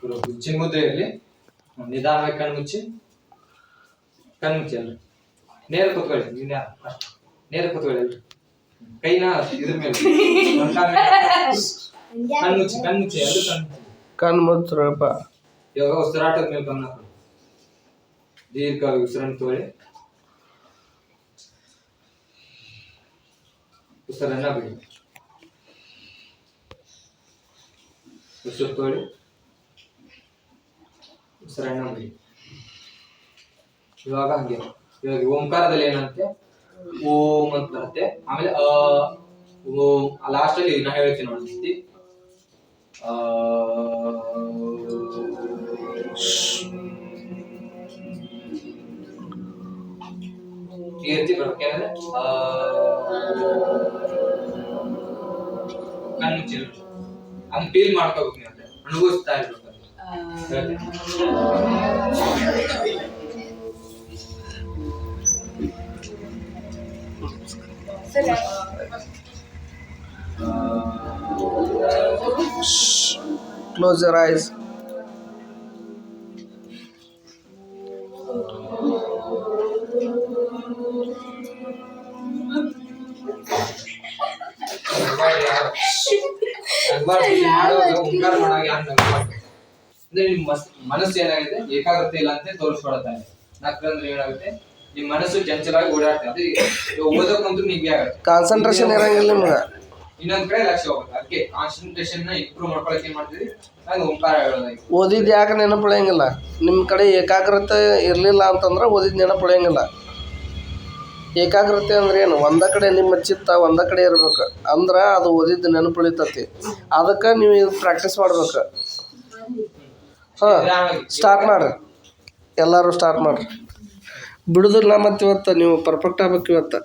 ಗುಚ್ಚಿನ ಮುದ್ರೆಯಲ್ಲಿ ನಿಧಾನವಾಗಿ ಕಣ್ಮುಚ್ಚಿ ಅಲ್ರಿ ನೇರ ಕೂತ್ಕೊಳ್ಳಿ. ನೇರ ಕೂತ್ಕೊಳ್ಳಿ ಅಲ್ರಿ. ಕೈನ ಇದ್ರ ಮೇಲೆ ಕಣ್ಮುಚ್ಚಿ ಅದು ಕಣ್ಮುಚ್ಚ್ರಪ್ಪ. ಇವಾಗ ಉಸಿರಾಟದ ಮೇಲೆ ಗಮನ ಕೊಡಿ. ದೀರ್ಘವಾಗಿ ಉಸಿರನ್ನು ತಗೊಳ್ಳಿ, ಉಸಿರನ್ನ ಬಿಡಿ. ಉಸಿರು ತಗೊಳ್ಳಿ, ಉಸಿರನ್ನ ಬಿಡಿ. ಇವಾಗ ಹಂಗೆ ಇವಾಗ ಓಂಕಾರದಲ್ಲಿ ಏನಂತೆ ಓಂ ಅಂತ ಬರುತ್ತೆ. ಆಮೇಲೆ ಓಂ ಲಾಸ್ಟ್ ಅಲ್ಲಿ ನಾ ಹೇಳ್ತೀನಿ ನೋಡಿ. ಈ ರೀತಿ ಬರ್ಬೇಕು. ಅಂದ್ರೆ ಕಣ್ಣು ಹಂಗ್ ಫೀಲ್ ಮಾಡ್ಕೋಬೇಕು ನೀವು, ಅಂದ್ರೆ ಅನುಭವಿಸ್ತಾ ಇರ್ಬೇಕು. Close your eyes. ಮನಸ್ಸು ಏನಾಗಿದೆ ಏಕಾಗ್ರತೆ ಇಲ್ಲ ಅಂತ ತೋರಿಸ್ಕೊಳ್ತಾನೆ. ನಕ್ರಂದ್ರೆ ಏನಾಗುತ್ತೆ ನಿಮ್ ಮನಸ್ಸು ಚಂಚಲವಾಗಿ ಓಡಾಡ್ತದೆ. ಅದೇ ಓದಕ್ಕಂತೂ ನಿಮ್ಗೆ ಆಗುತ್ತೆ, ಕಾನ್ಸಂಟ್ರೇಷನ್ ಇರಂಗಿಲ್ಲ ನಿಮ್ಗೆ. ಇನ್ನೊಂದ್ ಕಡೆ ಲಕ್ಷ್ಯ ಹೋಗುತ್ತೆ. ಅದಕ್ಕೆ ಕಾನ್ಸಂಟ್ರೇಷನ್ ನ ಇಂಪ್ರೂವ್ ಮಾಡ್ಕೊಳಕ್ಕೆ ಏನ್ ಮಾಡ್ತೀವಿ, ನಾನು ಓಂಕಾರ ಹೇಳೋದಾಗಿ. ಓದಿದ್ ಯಾಕೆ ನೆನಪುಳಿಯಂಗಿಲ್ಲ? ನಿಮ್ಮ ಕಡೆ ಏಕಾಗ್ರತೆ ಇರಲಿಲ್ಲ ಅಂತಂದ್ರೆ ಓದಿದ್ ನೆನಪುಳಿಯಂಗಿಲ್ಲ. ಏಕಾಗ್ರತೆ ಅಂದ್ರೆ ಏನು? ಒಂದ ಕಡೆ ನಿಮ್ಮ ಚಿತ್ತ ಒಂದ ಕಡೆ ಇರ್ಬೇಕು, ಅಂದ್ರೆ ಅದು ಓದಿದ್ದು ನೆನಪುಳಿತತಿ. ಅದಕ್ಕೆ ನೀವು ಇದು ಪ್ರಾಕ್ಟೀಸ್ ಮಾಡ್ಬೇಕು. ಸ್ಟಾರ್ಟ್ ಮಾಡ್ರಿ, ಎಲ್ಲರೂ ಸ್ಟಾರ್ಟ್ ಮಾಡ್ರಿ. ಬಿಡುದಿಲ್ಲ. ಮತ್ತೆ ಇವತ್ತು ನೀವು ಪರ್ಫೆಕ್ಟ್ ಆಗ್ಬೇಕು ಇವತ್ತು.